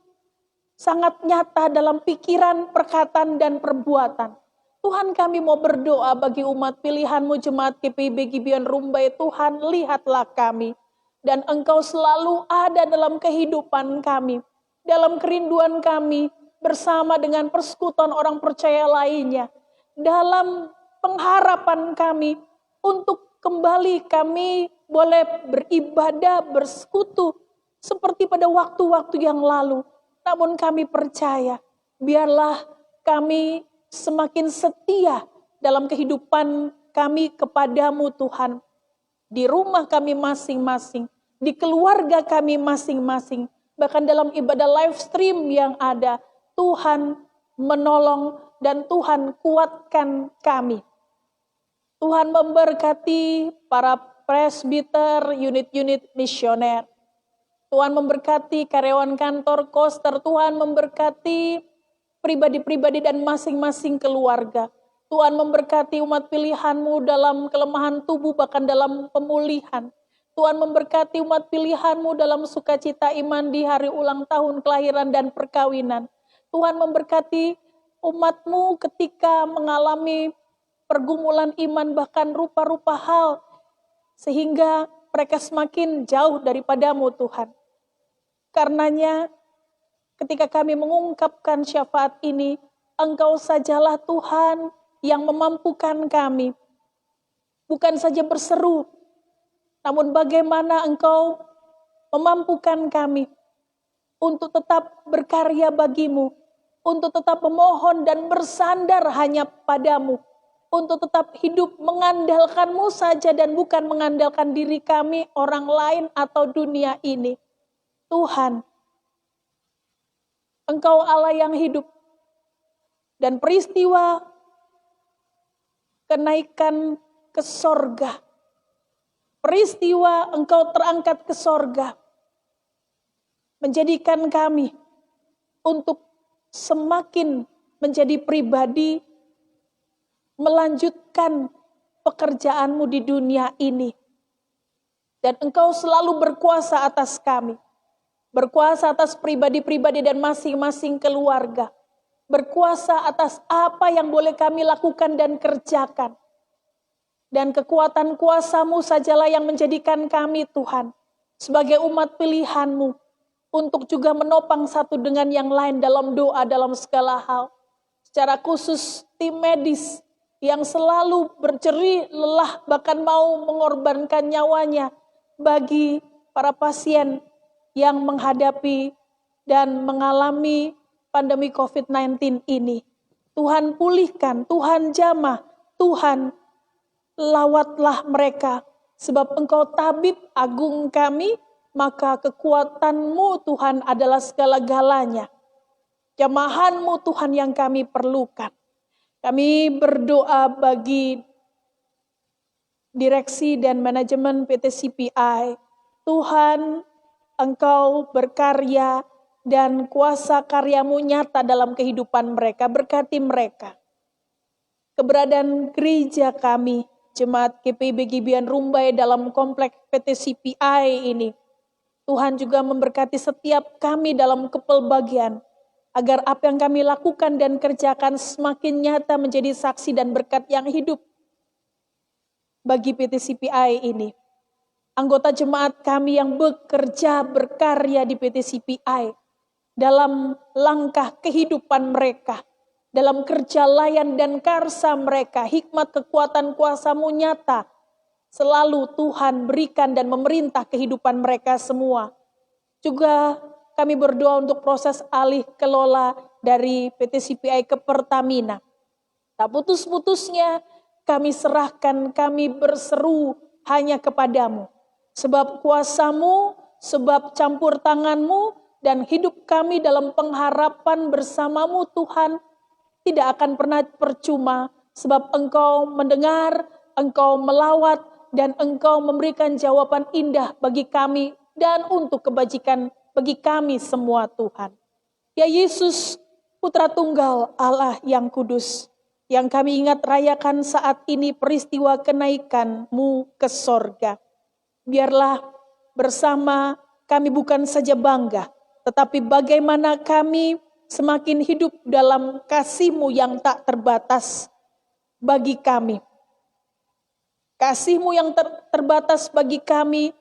Speaker 2: sangat nyata dalam pikiran, perkataan, dan perbuatan. Tuhan, kami mau berdoa bagi umat pilihan-Mu jemaat GPIB Gibeon Rumbai. Tuhan, lihatlah kami. Dan Engkau selalu ada dalam kehidupan kami. Dalam kerinduan kami bersama dengan persekutuan orang percaya lainnya. Dalam pengharapan kami untuk kembali kami boleh beribadah, bersekutu seperti pada waktu-waktu yang lalu. Namun kami percaya, biarlah kami semakin setia dalam kehidupan kami kepadamu Tuhan. Di rumah kami masing-masing, di keluarga kami masing-masing, bahkan dalam ibadah live stream yang ada, Tuhan menolong dan Tuhan kuatkan kami. Tuhan memberkati para presbiter, unit-unit misioner. Tuhan memberkati karyawan kantor koster. Tuhan memberkati pribadi-pribadi dan masing-masing keluarga. Tuhan memberkati umat pilihan-Mu dalam kelemahan tubuh, bahkan dalam pemulihan. Tuhan memberkati umat pilihan-Mu dalam sukacita iman di hari ulang tahun kelahiran dan perkawinan. Tuhan memberkati umat-Mu ketika mengalami pergumulan iman, bahkan rupa-rupa hal, sehingga mereka semakin jauh daripada-Mu Tuhan. Karenanya, ketika kami mengungkapkan syafaat ini, Engkau sajalah Tuhan yang memampukan kami. Bukan saja berseru, namun bagaimana Engkau memampukan kami untuk tetap berkarya bagi-Mu, untuk tetap memohon dan bersandar hanya padamu, untuk tetap hidup mengandalkan-Mu saja dan bukan mengandalkan diri kami, orang lain atau dunia ini. Tuhan, Engkau Allah yang hidup, dan peristiwa kenaikan ke sorga, peristiwa Engkau terangkat ke sorga, menjadikan kami untuk semakin menjadi pribadi melanjutkan pekerjaan-Mu di dunia ini. Dan Engkau selalu berkuasa atas kami, berkuasa atas pribadi-pribadi dan masing-masing keluarga, berkuasa atas apa yang boleh kami lakukan dan kerjakan. Dan kekuatan kuasa-Mu sajalah yang menjadikan kami Tuhan, sebagai umat pilihan-Mu, untuk juga menopang satu dengan yang lain dalam doa, dalam segala hal. Secara khusus tim medis yang selalu berjerih lelah, bahkan mau mengorbankan nyawanya bagi para pasien yang menghadapi dan mengalami pandemi COVID-19 ini. Tuhan pulihkan, Tuhan jamah, Tuhan lawatlah mereka, sebab Engkau tabib agung kami, maka kekuatan-Mu Tuhan adalah segala-galanya. Jamahan-Mu Tuhan yang kami perlukan. Kami berdoa bagi direksi dan manajemen PT CPI. Tuhan, Engkau berkarya dan kuasa karya-Mu nyata dalam kehidupan mereka. Berkati mereka. Keberadaan gereja kami, Jemaat GPIB Gibeon Rumbai dalam kompleks PT CPI ini, Tuhan juga memberkati setiap kami dalam kepelbagian, agar apa yang kami lakukan dan kerjakan semakin nyata menjadi saksi dan berkat yang hidup bagi PT CPI ini. Anggota jemaat kami yang bekerja berkarya di PT CPI dalam langkah kehidupan mereka, dalam kerja layan dan karsa mereka, hikmat kekuatan kuasa-Mu nyata selalu Tuhan berikan dan memerintah kehidupan mereka semua. Juga kami berdoa untuk proses alih kelola dari PT CPI ke Pertamina. Tak putus-putusnya kami serahkan, kami berseru hanya kepadamu. Sebab kuasa-Mu, sebab campur tangan-Mu, dan hidup kami dalam pengharapan bersama-Mu Tuhan, tidak akan pernah percuma. Sebab Engkau mendengar, Engkau melawat, dan Engkau memberikan jawaban indah bagi kami dan untuk kebajikan bagi kami semua Tuhan. Ya Yesus, Putra Tunggal Allah yang kudus, yang kami ingat rayakan saat ini peristiwa kenaikan-Mu ke sorga. Biarlah bersama kami bukan saja bangga, tetapi bagaimana kami semakin hidup dalam kasih-Mu yang tak terbatas bagi kami. Kasih-Mu yang terbatas bagi kami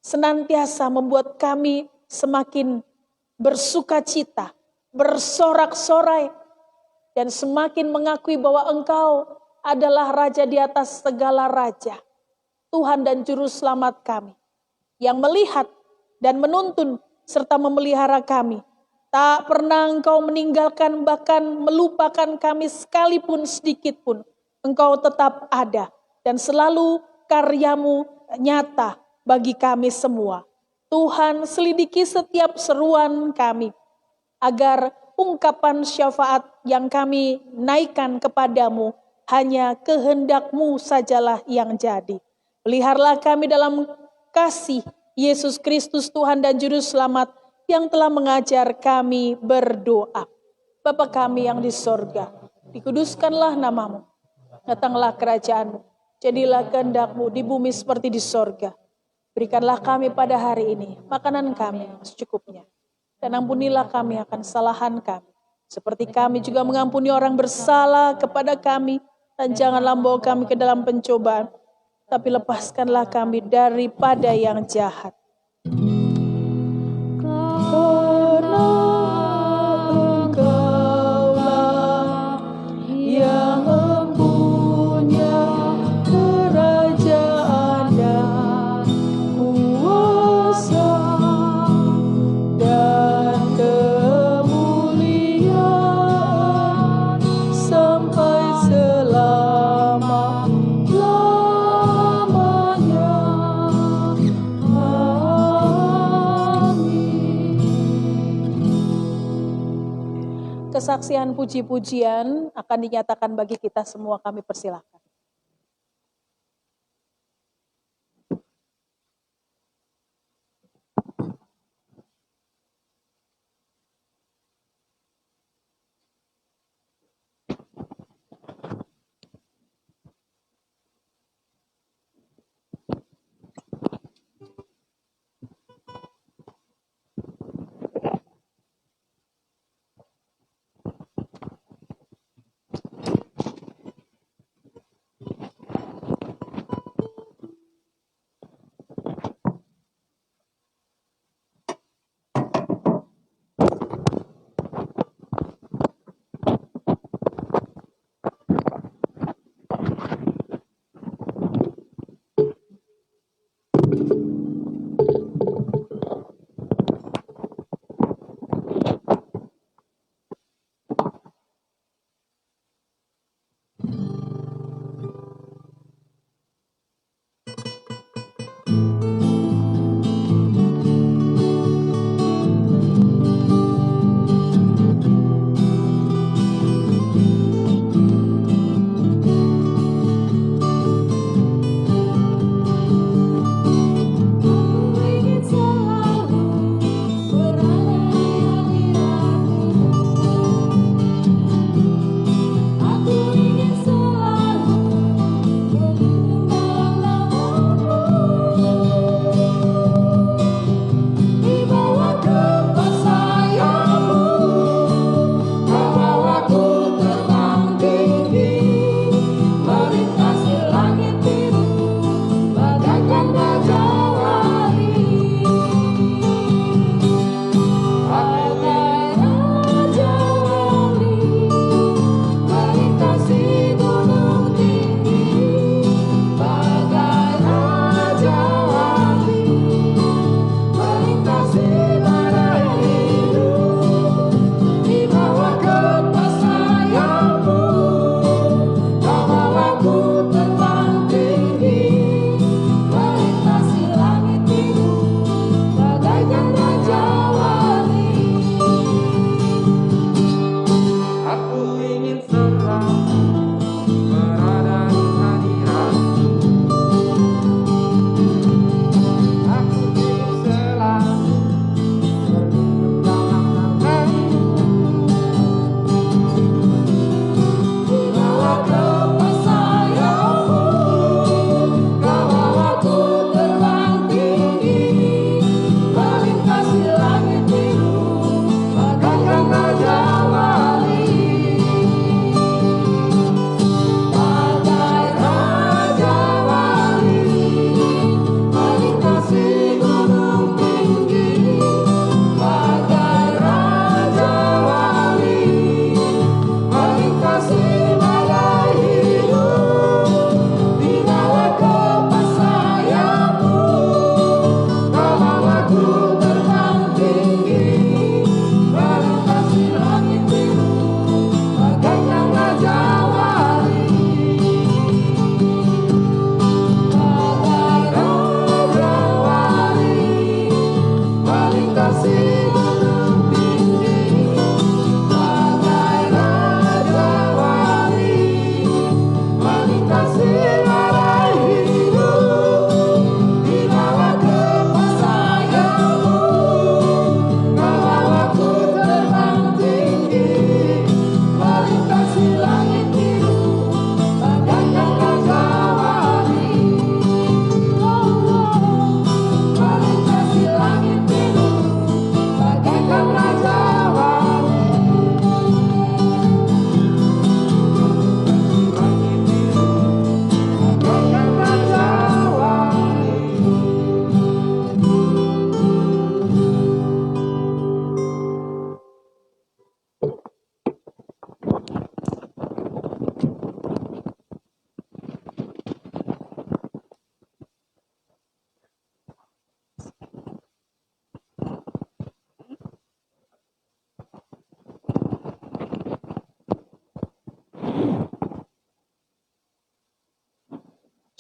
Speaker 2: senantiasa membuat kami semakin bersukacita, bersorak-sorai, dan semakin mengakui bahwa Engkau adalah Raja di atas segala raja, Tuhan dan Juru Selamat kami, yang melihat dan menuntun serta memelihara kami. Tak pernah Engkau meninggalkan bahkan melupakan kami sekalipun sedikit pun. Engkau tetap ada dan selalu karya-Mu nyata bagi kami semua. Tuhan, selidiki setiap seruan kami, agar ungkapan syafaat yang kami naikkan kepadamu hanya kehendak-Mu sajalah yang jadi. Peliharalah kami dalam kasih Yesus Kristus Tuhan dan Juru Selamat yang telah mengajar kami berdoa. Bapa kami yang di sorga, dikuduskanlah nama-Mu, datanglah kerajaan-Mu, jadilah kehendak-Mu di bumi seperti di sorga. Berikanlah kami pada hari ini makanan kami secukupnya. Dan ampunilah kami akan kesalahan kami, seperti kami juga mengampuni orang bersalah kepada kami. Dan janganlah membawa kami ke dalam pencobaan, tapi lepaskanlah kami daripada yang jahat. Karena Engkaulah yang mempunyai kerajaan dan kuasa dan kemuliaan sampai selama-lamanya. Kesaksian puji-pujian akan dinyatakan bagi kita semua, kami persilakan.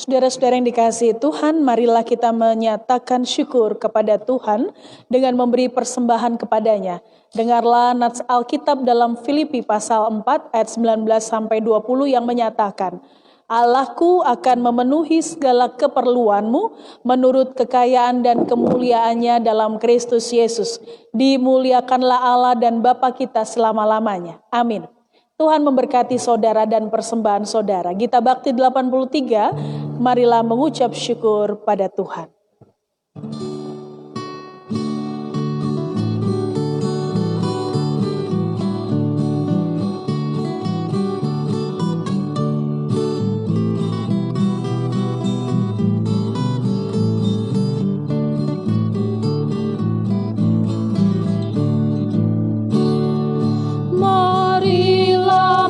Speaker 2: Saudara-saudara yang dikasihi Tuhan, marilah kita menyatakan syukur kepada Tuhan dengan memberi persembahan kepadanya. Dengarlah nats Alkitab dalam Filipi pasal 4 ayat 19 sampai 20 yang menyatakan, Allahku akan memenuhi segala keperluanmu menurut kekayaan dan kemuliaannya dalam Kristus Yesus. Dimuliakanlah Allah dan Bapa kita selama-lamanya. Amin. Tuhan memberkati saudara dan persembahan saudara. Gita Bakti 83, marilah mengucap syukur pada Tuhan.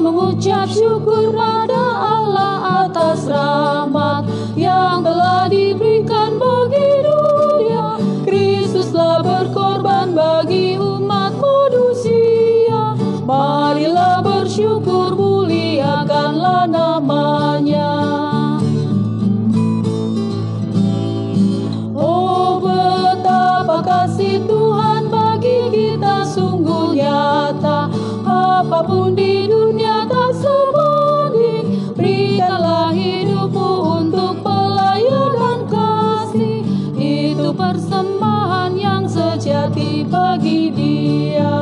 Speaker 3: Mengucap syukur pada Allah atas rahmat yang telah diberikan bagi dunia. Kristuslah berkorban bagi umat manusia. Marilah bersyukur, muliakanlah namanya. Oh, betapa kasih Tuhan bagi kita sungguh nyata. Apapun di dunia tak sebanding, berikanlah hidupmu untuk pelayanan kasih. Itu persembahan yang sejati bagi Dia.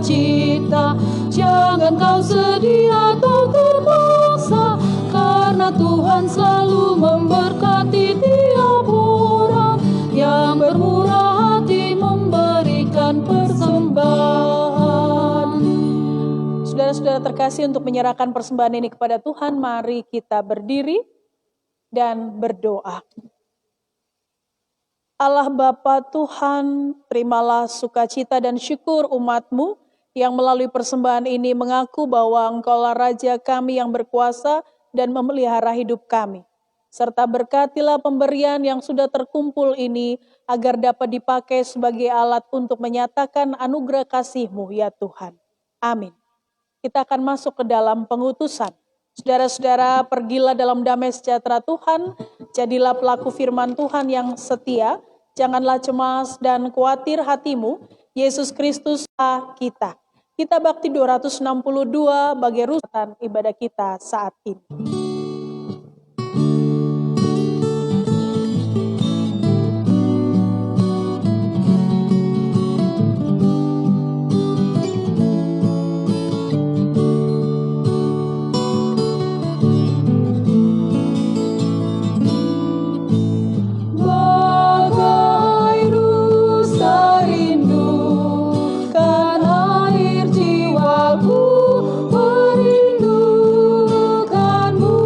Speaker 3: Cita, jangan kau sedih atau terpaksa, karena Tuhan selalu memberkati tiap orang yang bermurah hati memberikan persembahan.
Speaker 2: Saudara-saudara terkasih, untuk menyerahkan persembahan ini kepada Tuhan, mari kita berdiri dan berdoa. Allah Bapa Tuhan, terimalah sukacita dan syukur umat-Mu yang melalui persembahan ini mengaku bahwa Engkaulah Raja kami yang berkuasa dan memelihara hidup kami. Serta berkatilah pemberian yang sudah terkumpul ini agar dapat dipakai sebagai alat untuk menyatakan anugerah kasih-Mu ya Tuhan. Amin. Kita akan masuk ke dalam pengutusan. Saudara-saudara, pergilah dalam damai sejahtera Tuhan, jadilah pelaku firman Tuhan yang setia, janganlah cemas dan khawatir hatimu, Yesus Kristus kita. Kita Bakti 262 bagi rutan ibadah kita saat ini.
Speaker 3: Merindukanmu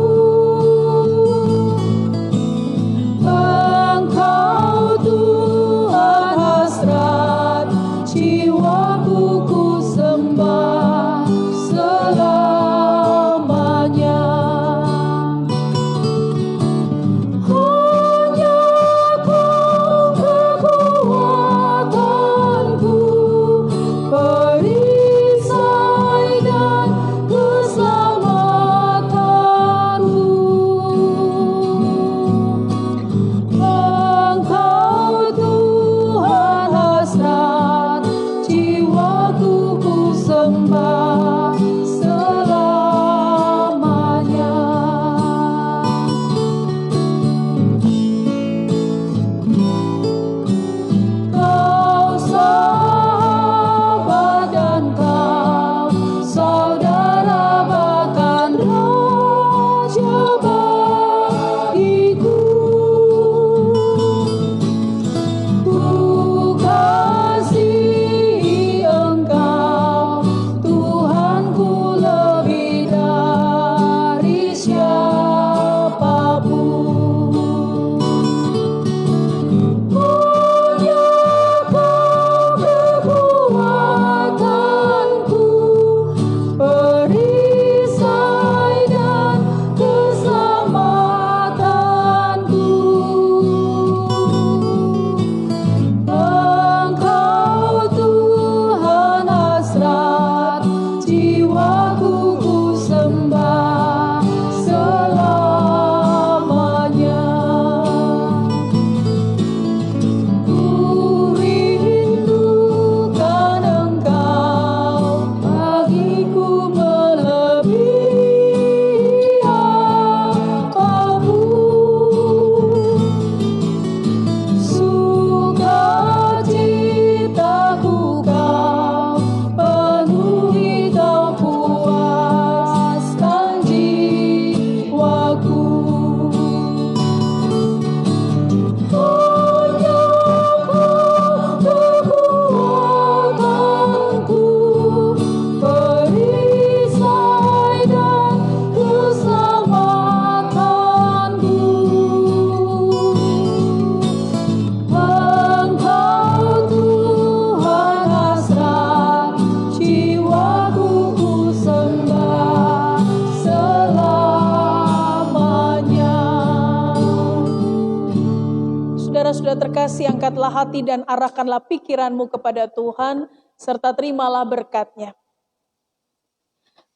Speaker 2: saudara terkasih, angkatlah hati dan arahkanlah pikiranmu kepada Tuhan, serta terimalah berkat-Nya.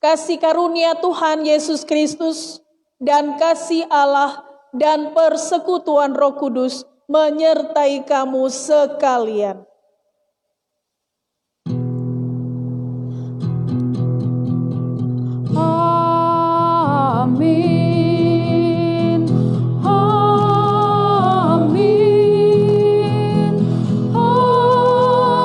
Speaker 2: Kasih karunia Tuhan Yesus Kristus dan kasih Allah dan persekutuan Roh Kudus menyertai kamu sekalian.
Speaker 3: Amin. Amin. Amin.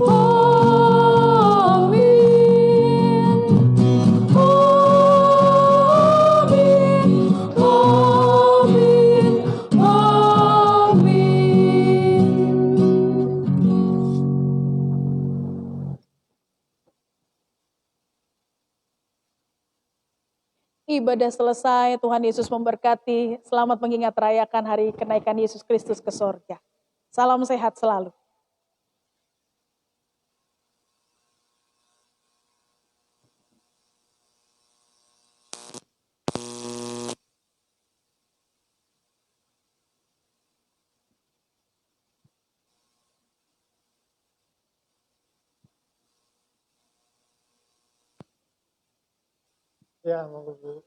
Speaker 3: Amin. Amin.
Speaker 2: Ibadah selesai, Tuhan Yesus memberkati. Selamat mengingat rayakan hari kenaikan Yesus Kristus ke sorga. Salam sehat selalu.
Speaker 1: Ya, mau Bu.